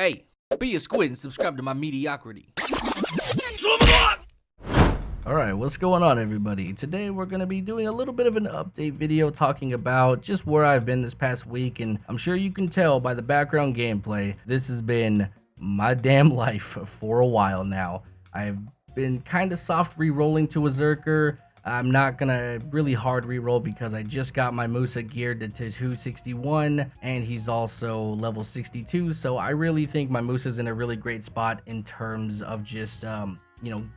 Hey, be a squid and subscribe to my mediocrity. Alright, what's going on everybody? Today we're going to be doing a little bit of an update video talking about just where I've been this past week, and I'm sure you can tell by the background gameplay, this has been my damn life for a while now. I've been kind of soft re-rolling to a Berserker. I'm not gonna really hard re-roll because I just got my Musa geared to 261 and he's also level 62, so I really think my Musa's in a really great spot in terms of just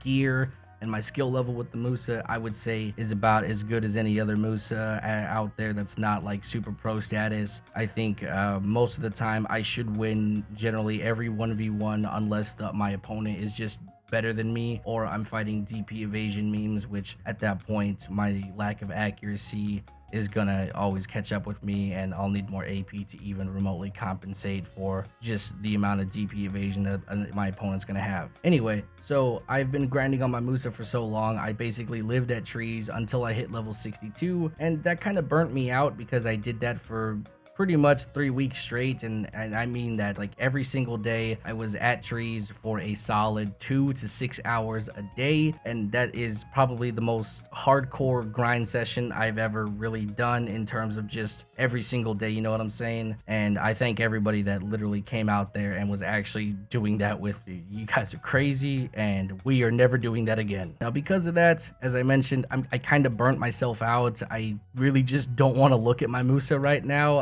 gear. And my skill level with the Musa, I would say, is about as good as any other Musa out there that's not like super pro status. I think most of the time I should win generally every 1v1 unless my opponent is just better than me or I'm fighting DP evasion memes, which at that point my lack of accuracy is gonna always catch up with me and I'll need more AP to even remotely compensate for just the amount of DP evasion that my opponent's gonna have. Anyway, so I've been grinding on my Musa for so long, I basically lived at trees until I hit level 62, and that kind of burnt me out because I did that for pretty much 3 weeks straight, and I mean that like every single day I was at trees for a solid 2 to 6 hours a day, and that is probably the most hardcore grind session I've ever really done in terms of just every single day, you know what I'm saying? And I thank everybody that literally came out there and was actually doing that with me. You guys are crazy and we are never doing that again. Now because of that, as I mentioned, I kind of burnt myself out. I really just don't want to look at my Musa right now.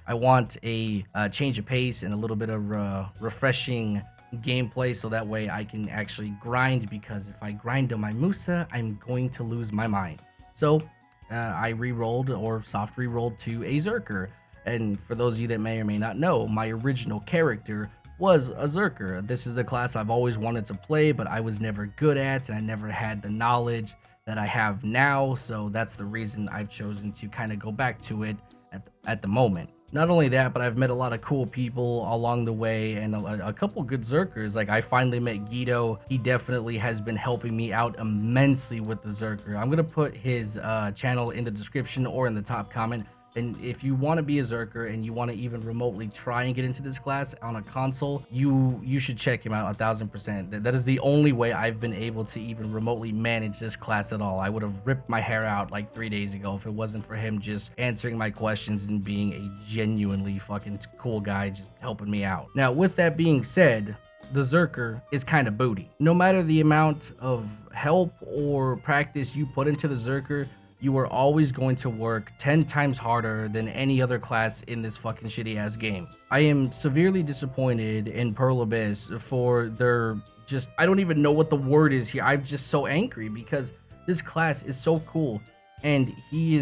I want a change of pace and a little bit of refreshing gameplay so that way I can actually grind, because if I grind on my Musa, I'm going to lose my mind. So I re-rolled or soft re-rolled to a Berserker, and for those of you that may or may not know, my original character was a Berserker. This is the class I've always wanted to play, but I was never good at, and I never had the knowledge that I have now, so that's the reason I've chosen to kind of go back to it at the moment. Not only that, but I've met a lot of cool people along the way and a couple good Berserkers. Like I finally met Guido. He definitely has been helping me out immensely with the Berserker. I'm gonna put his channel in the description or in the top comment. And if you want to be a Berserker and you want to even remotely try and get into this class on a console, you should check him out 1000%. That is the only way I've been able to even remotely manage this class at all. I would have ripped my hair out like 3 days ago if it wasn't for him just answering my questions and being a genuinely fucking cool guy just helping me out. Now, with that being said, the Berserker is kind of booty. No matter the amount of help or practice you put into the Berserker, you are always going to work 10 times harder than any other class in this fucking shitty ass game. I am severely disappointed in Pearl Abyss for their I don't even know what the word is here. I'm just so angry because this class is so cool and he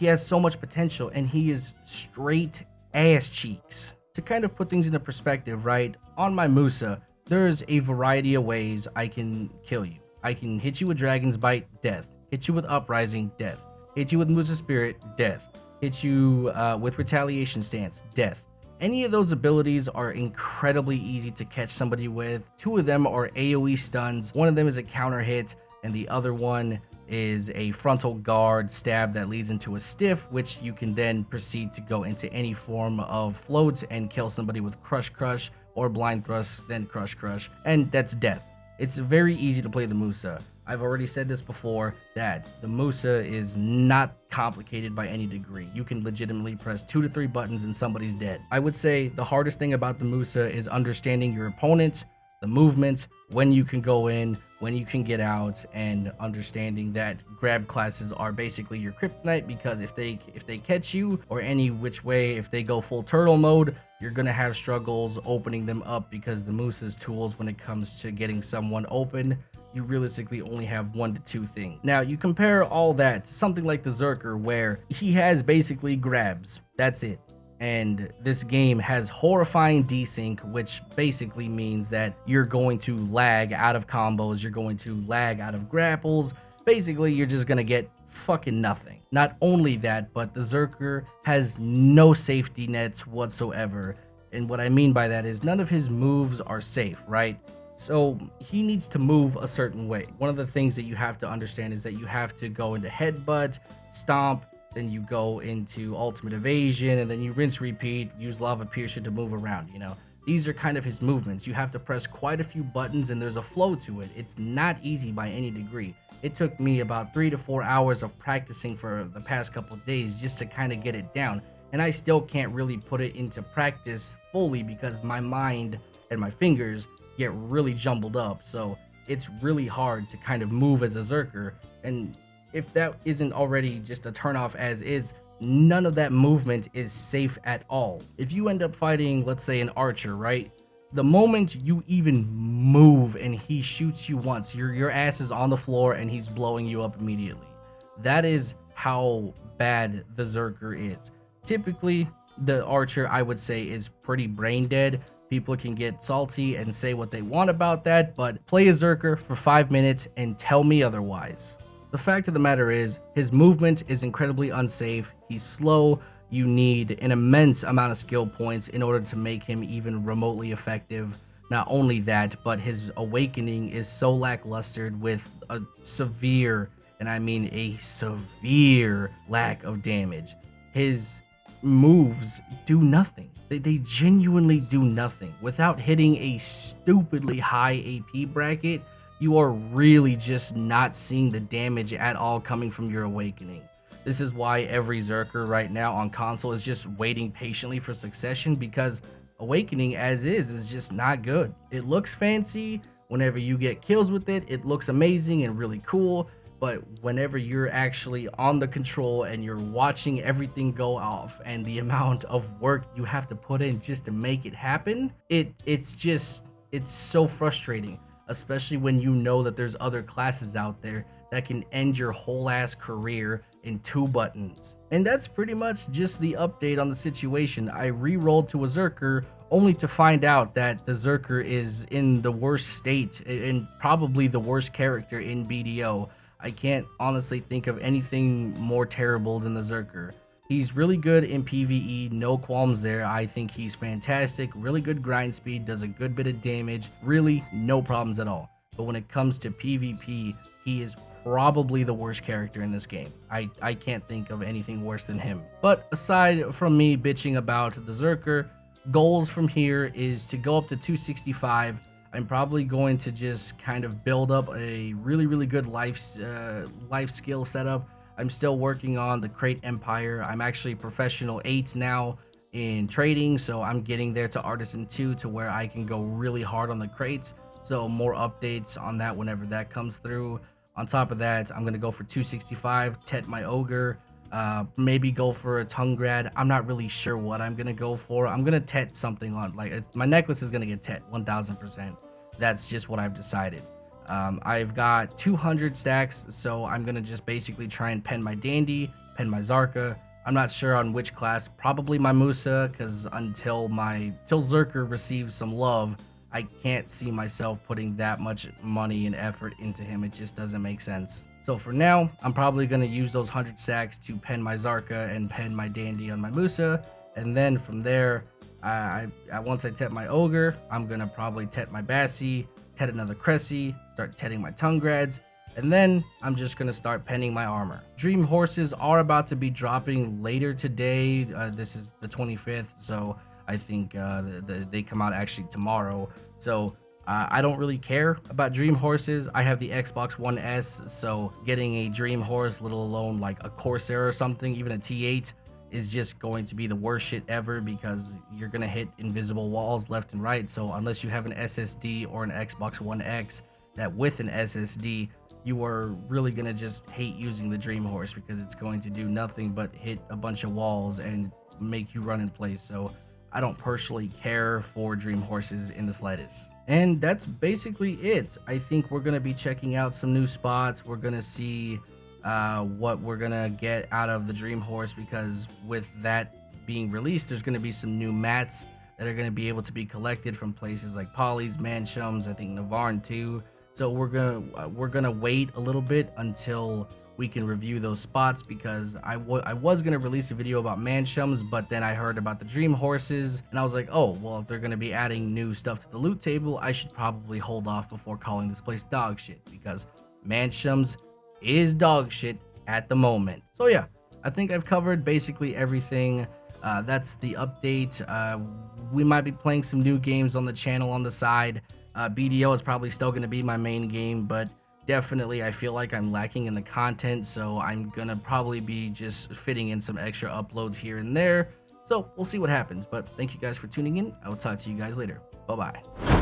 has so much potential and he is straight ass cheeks. To kind of put things into perspective, right? On my Musa, there's a variety of ways I can kill you. I can hit you with Dragon's Bite, death. Hit you with Uprising, death. Hit you with Musa Spirit, death. Hit you with Retaliation Stance, death. Any of those abilities are incredibly easy to catch somebody with. 2 of them are AoE stuns. 1 of them is a counter hit, and the other one is a frontal guard stab that leads into a stiff, which you can then proceed to go into any form of float and kill somebody with Crush or blind thrust, then Crush, and that's death. It's very easy to play the Musa. I've already said this before, that the Musa is not complicated by any degree. You can legitimately press 2 to 3 buttons and somebody's dead. I would say the hardest thing about the Musa is understanding your opponent, the movement, when you can go in, when you can get out, and understanding that grab classes are basically your kryptonite, because if they catch you or any which way, if they go full turtle mode, you're gonna have struggles opening them up, because the Musa's tools when it comes to getting someone open, you realistically only have 1 to 2 things. Now you compare all that to something like the Berserker where he has basically grabs, that's it. And this game has horrifying desync, which basically means that you're going to lag out of combos, you're going to lag out of grapples, basically you're just gonna get fucking nothing. Not only that, but the Berserker has no safety nets whatsoever, and what I mean by that is none of his moves are safe, right? So he needs to move a certain way. One of the things that you have to understand is that you have to go into headbutt, stomp, then you go into ultimate evasion, and then you rinse repeat, use lava piercer to move around, you know. These are kind of his movements. You have to press quite a few buttons and there's a flow to it. It's not easy by any degree. It took me about 3 to 4 hours of practicing for the past couple of days just to kind of get it down. And I still can't really put it into practice fully because my mind and my fingers get really jumbled up. So it's really hard to kind of move as a Berserker. And if that isn't already just a turnoff as is, none of that movement is safe at all. If you end up fighting, let's say, an archer, right? The moment you even move and he shoots you once, your ass is on the floor and he's blowing you up immediately. That is how bad the Berserker is. Typically, the archer, I would say, is pretty brain dead. People can get salty and say what they want about that, but play a Berserker for 5 minutes and tell me otherwise. The fact of the matter is, his movement is incredibly unsafe. He's slow. You need an immense amount of skill points in order to make him even remotely effective. Not only that, but his awakening is so lackluster with a severe, and I mean a severe, lack of damage. His moves do nothing. They genuinely do nothing. Without hitting a stupidly high AP bracket, you are really just not seeing the damage at all coming from your awakening. This is why every Berserker right now on console is just waiting patiently for succession, because awakening as is just not good. It looks fancy whenever you get kills with it. It looks amazing and really cool, but whenever you're actually on the control and you're watching everything go off and the amount of work you have to put in just to make it happen, it's so frustrating. Especially when you know that there's other classes out there that can end your whole ass career in 2 buttons. And that's pretty much just the update on the situation. I re-rolled to a Berserker only to find out that the Berserker is in the worst state and probably the worst character in BDO. I can't honestly think of anything more terrible than the Berserker. He's really good in PvE, no qualms there. I think he's fantastic, really good grind speed, does a good bit of damage, really no problems at all. But when it comes to PvP, he is probably the worst character in this game. I can't think of anything worse than him. But aside from me bitching about the Berserker, goals from here is to go up to 265. I'm probably going to just kind of build up a really good life skill setup. I'm still working on the crate empire. I'm actually professional 8 now in trading, so I'm getting there to artisan 2 to where I can go really hard on the crates. So more updates on that whenever that comes through. On top of that, I'm gonna go for 265, tet my ogre, maybe go for a tongue grad. I'm not really sure what I'm gonna go for. I'm gonna tet something on, like, my necklace is gonna get tet 1000%. That's just what I've decided. I've got 200 stacks, so I'm gonna just basically try and pen my Dandy, pen my Zarka. I'm not sure on which class, probably my Musa, because until Berserker receives some love, I can't see myself putting that much money and effort into him. It just doesn't make sense. So for now, I'm probably gonna use those 100 stacks to pen my Zarka and pen my Dandy on my Musa, and then from there, once I tet my Ogre, I'm gonna probably tet my Bassi, tet another Cressy, start tetting my tongue grads, and then I'm just gonna start penning my armor. Dream horses are about to be dropping later today. This is the 25th, so I think they come out actually tomorrow. So I don't really care about dream horses. I have the Xbox One S, so getting a dream horse, let alone like a Corsair or something, even a T8, is just going to be the worst shit ever, because you're gonna hit invisible walls left and right. So unless you have an SSD or an Xbox One X that with an SSD, you are really gonna just hate using the dream horse, because it's going to do nothing but hit a bunch of walls and make you run in place. So I don't personally care for dream horses in the slightest. And that's basically it. I think we're gonna be checking out some new spots. We're gonna see what we're gonna get out of the dream horse, because with that being released, there's gonna be some new mats that are gonna be able to be collected from places like Polly's, Manshums, I think Navarne too. So we're gonna wait a little bit until we can review those spots, because I was gonna release a video about Manshums, but then I heard about the dream horses and I was like, oh well, if they're gonna be adding new stuff to the loot table, I should probably hold off before calling this place dog shit, because Manshums is dog shit at the moment. So yeah, I think I've covered basically everything. That's the update. we might be playing some new games on the channel on the side. BDO is probably still going to be my main game, but definitely I feel like I'm lacking in the content, so I'm going to probably be just fitting in some extra uploads here and there. So we'll see what happens, but thank you guys for tuning in. I will talk to you guys later. Bye-bye.